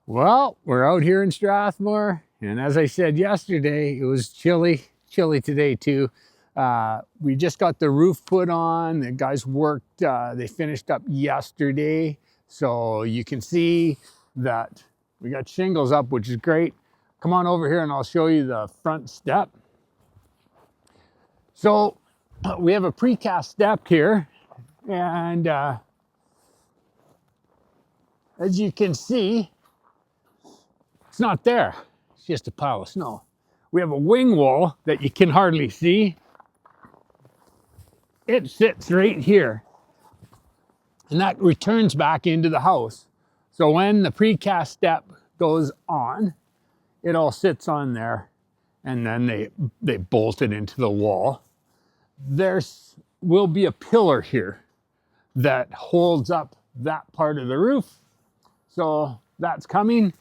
Well, we're out here in Strathmore, and as I said yesterday, it was chilly today too. We just got the roof put on. The guys worked, they finished up yesterday. So you can see that we got shingles up, which is great. Come on over here and I'll show you the front step. So we have a precast step here, and as you can see, it's not there. It's just a pile of snow. We have a wing wall that you can hardly see. It sits right here, and that returns back into the house. So when the precast step goes on, it all sits on there, and then they bolt it into the wall. There will be a pillar here that holds up that part of the roof. So that's coming.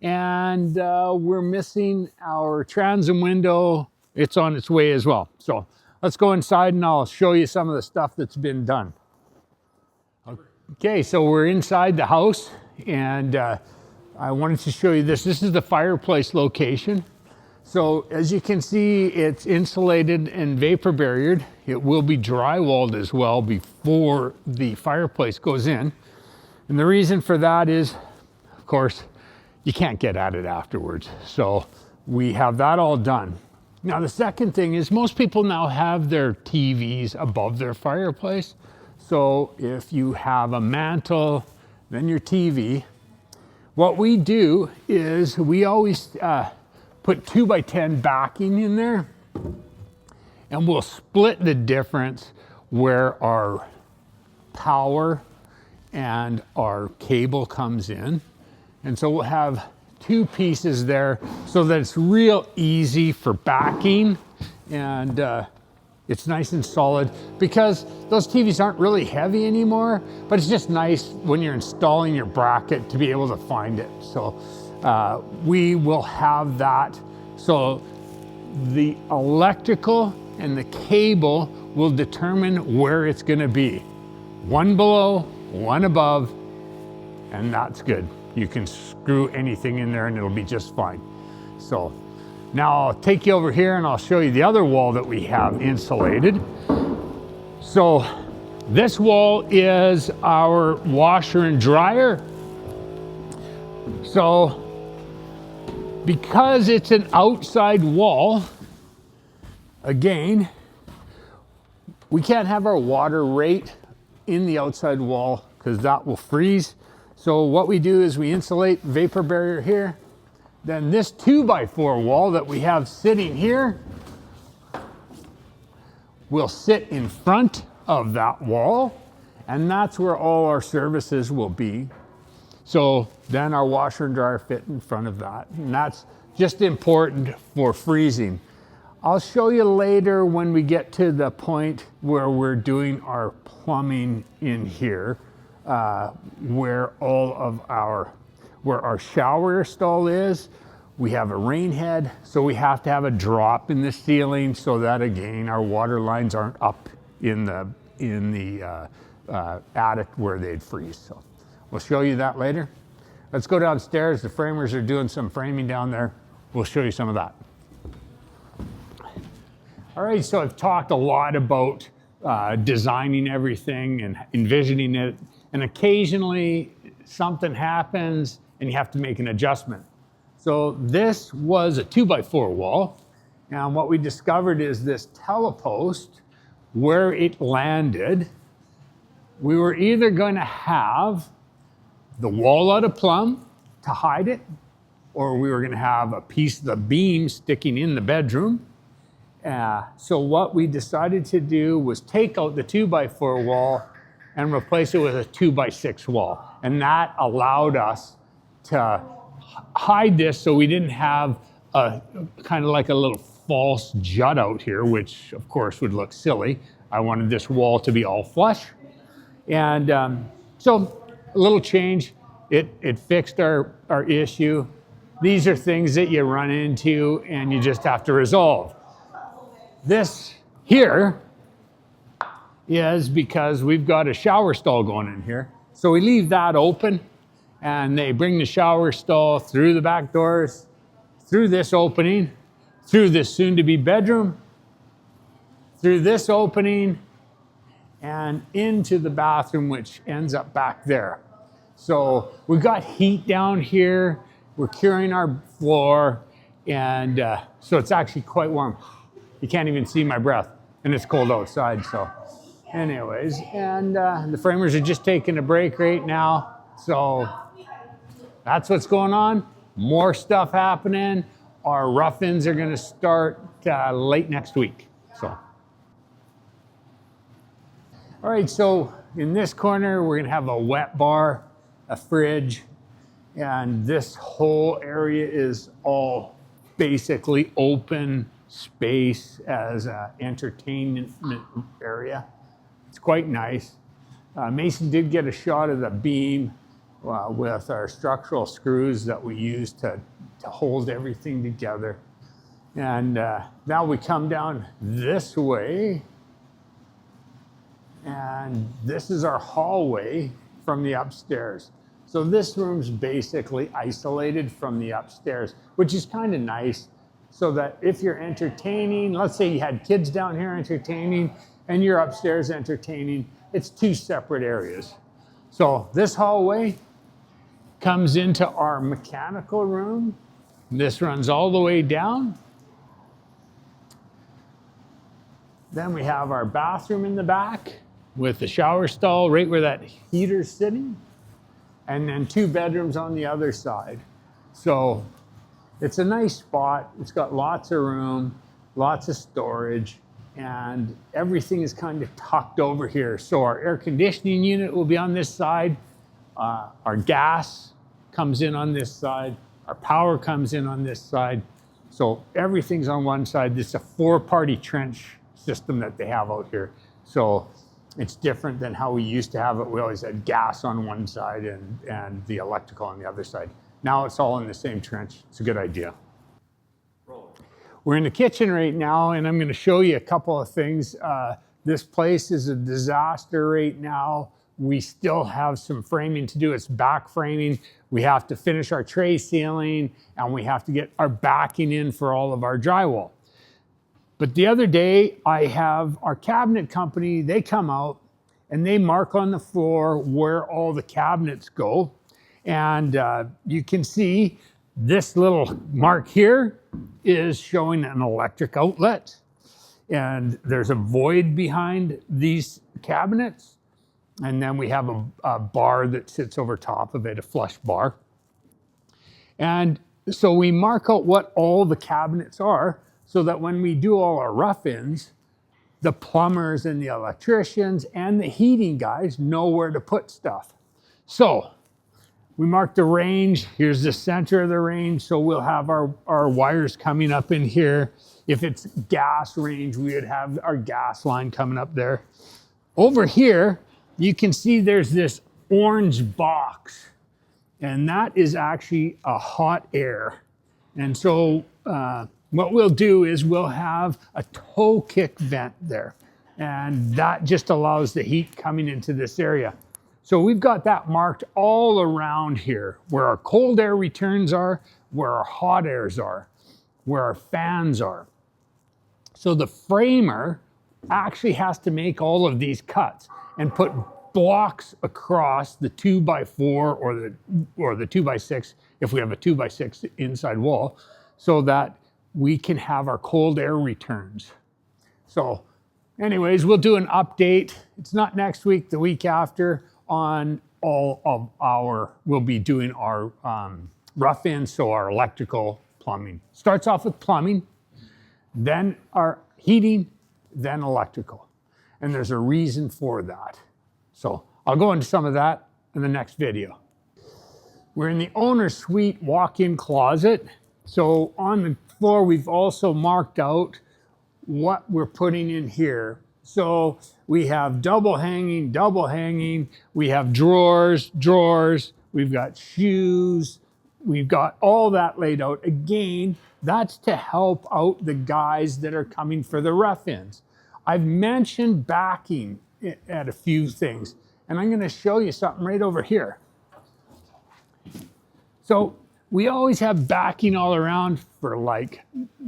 And we're missing our transom window. It's on its way as well. So let's go inside and I'll show you some of the stuff that's been done. Okay, so we're inside the house, and I wanted to show you this. This is the fireplace location. So as you can see, it's insulated and vapor barriered. It will be drywalled as well before the fireplace goes in. And the reason for that is, of course, you can't get at it afterwards. So we have that all done. Now the second thing is, most people now have their TVs above their fireplace. So if you have a mantle, then your TV, what we do is we always put 2x10 backing in there, and we'll split the difference where our power and our cable comes in. And so we'll have two pieces there so that it's real easy for backing, and it's nice and solid, because those TVs aren't really heavy anymore, but it's just nice when you're installing your bracket to be able to find it. So we will have that. So the electrical and the cable will determine where it's going to be. One below, one above, and that's good. You can screw anything in there and it'll be just fine. So now I'll take you over here and I'll show you the other wall that we have insulated. So this wall is our washer and dryer. So because it's an outside wall, again, we can't have our water right in the outside wall because that will freeze. So what we do is we insulate vapor barrier here. Then this 2x4 wall that we have sitting here will sit in front of that wall, and that's where all our services will be. So then our washer and dryer fit in front of that, and that's just important for freezing. I'll show you later when we get to the point where we're doing our plumbing in here, where our shower stall is. We have a rain head, so we have to have a drop in the ceiling so that, again, our water lines aren't up in the attic where they'd freeze. So we'll show you that later. Let's go downstairs. The framers are doing some framing down there. We'll show you some of that. All right, so I've talked a lot about designing everything and envisioning it, and occasionally something happens and you have to make an adjustment. So this was a 2x4 wall, and what we discovered is this telepost, where it landed, we were either going to have the wall out of plumb to hide it, or we were going to have a piece of the beam sticking in the bedroom. So what we decided to do was take out the 2x4 wall and replace it with a 2x6 wall. And that allowed us to hide this so we didn't have a kind of like a little false jut out here, which of course would look silly. I wanted this wall to be all flush. And so a little change, it fixed our issue. These are things that you run into and you just have to resolve. This here is because we've got a shower stall going in here. So we leave that open, and they bring the shower stall through the back doors, through this opening, through this soon-to-be bedroom, through this opening, and into the bathroom, which ends up back there. So we've got heat down here. We're curing our floor, and so it's actually quite warm. You can't even see my breath, and it's cold outside. So anyways, and the framers are just taking a break right now. So that's what's going on. More stuff happening. Our rough-ins are going to start late next week. So, all right, so in this corner, we're going to have a wet bar, a fridge, and this whole area is all basically open space as an entertainment area. It's quite nice. Mason did get a shot of the beam with our structural screws that we use to hold everything together. And now we come down this way, and this is our hallway from the upstairs. So this room's basically isolated from the upstairs, which is kind of nice, so that if you're entertaining, let's say you had kids down here entertaining and you're upstairs entertaining, it's two separate areas. So this hallway comes into our mechanical room. This runs all the way down. Then we have our bathroom in the back with the shower stall right where that heater's sitting, and then two bedrooms on the other side. So it's a nice spot. It's got lots of room, lots of storage, and everything is kind of tucked over here. So our air conditioning unit will be on this side. Our gas comes in on this side. Our power comes in on this side. So everything's on one side. This is a 4-party trench system that they have out here. So it's different than how we used to have it. We always had gas on one side and the electrical on the other side. Now it's all in the same trench. It's a good idea. We're in the kitchen right now, and I'm going to show you a couple of things. This place is a disaster right now. We still have some framing to do. It's back framing. We have to finish our tray ceiling, and we have to get our backing in for all of our drywall. But the other day, I have our cabinet company, they come out and they mark on the floor where all the cabinets go. And you can see this little mark here is showing an electric outlet. And there's a void behind these cabinets. And then we have a bar that sits over top of it, a flush bar. And so we mark out what all the cabinets are, so that when we do all our rough-ins, the plumbers and the electricians and the heating guys know where to put stuff. So we mark the range. Here's the center of the range. So we'll have our wires coming up in here. If it's gas range, we would have our gas line coming up there. Over here, you can see there's this orange box, and that is actually a hot air. And so what we'll do is we'll have a toe kick vent there, and that just allows the heat coming into this area. So we've got that marked all around here, where our cold air returns are, where our hot airs are, where our fans are. So the framer actually has to make all of these cuts and put blocks across the 2x4 or the 2x6 if we have a 2x6 inside wall, so that we can have our cold air returns. So anyways, we'll do an update. It's not next week, the week after, on all of we'll be doing our rough-in, so our electrical, plumbing. Starts off with plumbing, then our heating, then electrical. And there's a reason for that. So I'll go into some of that in the next video. We're in the owner's suite walk-in closet. So on the floor, we've also marked out what we're putting in here. So we have double hanging, we have drawers, we've got shoes, we've got all that laid out. Again, that's to help out the guys that are coming for the rough-ins. I've mentioned backing at a few things, and I'm going to show you something right over here. So we always have backing all around for like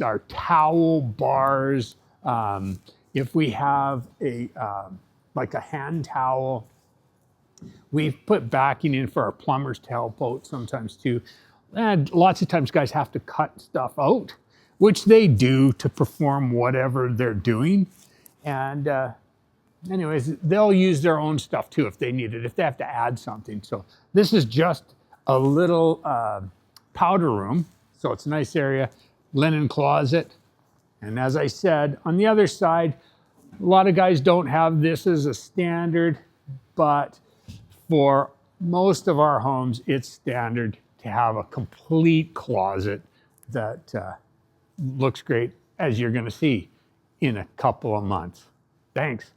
our towel bars. If we have a like a hand towel, we've put backing in for our plumbers to help out sometimes too. And lots of times guys have to cut stuff out, which they do to perform whatever they're doing. And anyways, they'll use their own stuff too if they need it, if they have to add something. So this is just a little powder room. So it's a nice area, linen closet. And as I said, on the other side, a lot of guys don't have this as a standard, but for most of our homes, it's standard to have a complete closet that looks great, as you're going to see in a couple of months. Thanks.